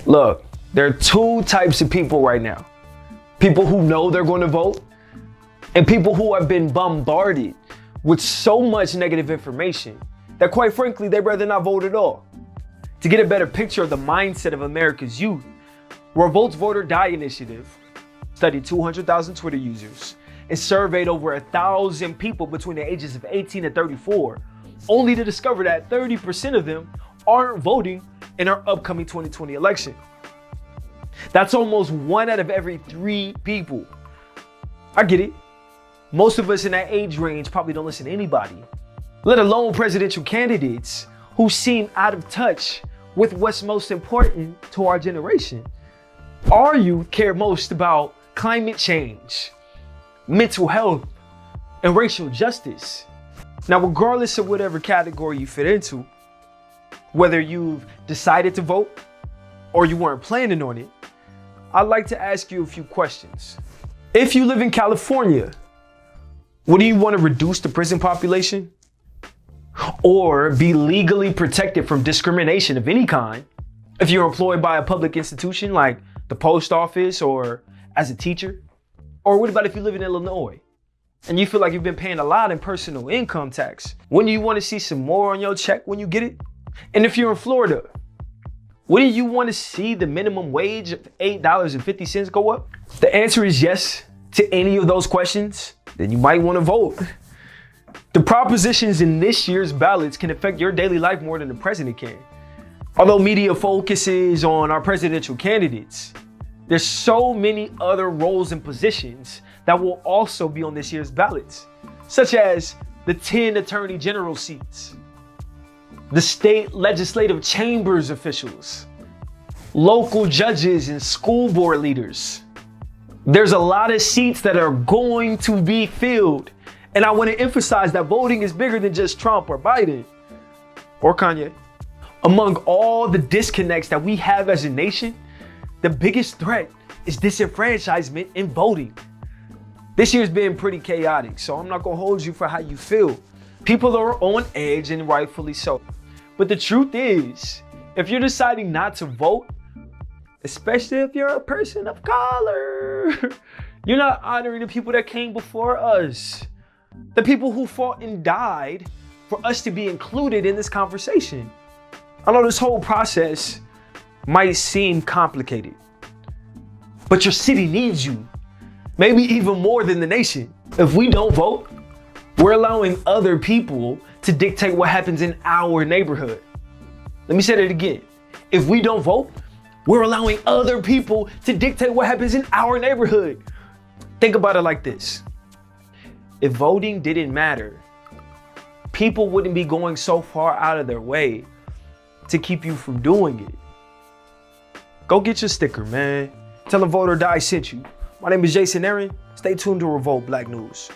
Look, there are two types of people right now. People who know they're going to vote and people who have been bombarded with so much negative information that quite frankly, they'd rather not vote at all. To get a better picture of the mindset of America's youth, REVOLT's Vote or Die initiative studied 200,000 Twitter users and surveyed over 1,000 people between the ages of 18 and 34, only to discover that 30% of them aren't voting in our upcoming 2020 election. That's almost 1 out of every 3 people. I get it. Most of us in that age range probably don't listen to anybody, let alone presidential candidates who seem out of touch with what's most important to our generation. Our youth care most about climate change, mental health, and racial justice. Now, regardless of whatever category you fit into, whether you've decided to vote or you weren't planning on it, I'd like to ask you a few questions. If you live in California, would you want to reduce the prison population? Or be legally protected from discrimination of any kind if you're employed by a public institution like the post office or as a teacher? Or what about if you live in Illinois and you feel like you've been paying a lot in personal income tax? Wouldn't you want to see some more on your check when you get it? And if you're in Florida, wouldn't you want to see the minimum wage of $8.50 go up? If the answer is yes to any of those questions, then you might want to vote. The propositions in this year's ballots can affect your daily life more than the president can. Although media focuses on our presidential candidates, there's so many other roles and positions that will also be on this year's ballots, such as the 10 attorney general seats, the state legislative chambers officials, local judges and school board leaders. There's a lot of seats that are going to be filled. And I want to emphasize that voting is bigger than just Trump or Biden or Kanye. Among all the disconnects that we have as a nation, the biggest threat is disenfranchisement in voting. This year's been pretty chaotic, so I'm not going to hold you for how you feel. People are on edge, and rightfully so. But the truth is, if you're deciding not to vote, especially if you're a person of color, you're not honoring the people that came before us. The people who fought and died for us to be included in this conversation. I know this whole process might seem complicated, but your city needs you, maybe even more than the nation. If we don't vote, we're allowing other people to dictate what happens in our neighborhood. Let me say that again. If we don't vote, we're allowing other people to dictate what happens in our neighborhood. Think about it like this. If voting didn't matter, people wouldn't be going so far out of their way to keep you from doing it. Go get your sticker, man. Tell them Vote or Die sent you. My name is Jason Aaron. Stay tuned to Revolt Black News.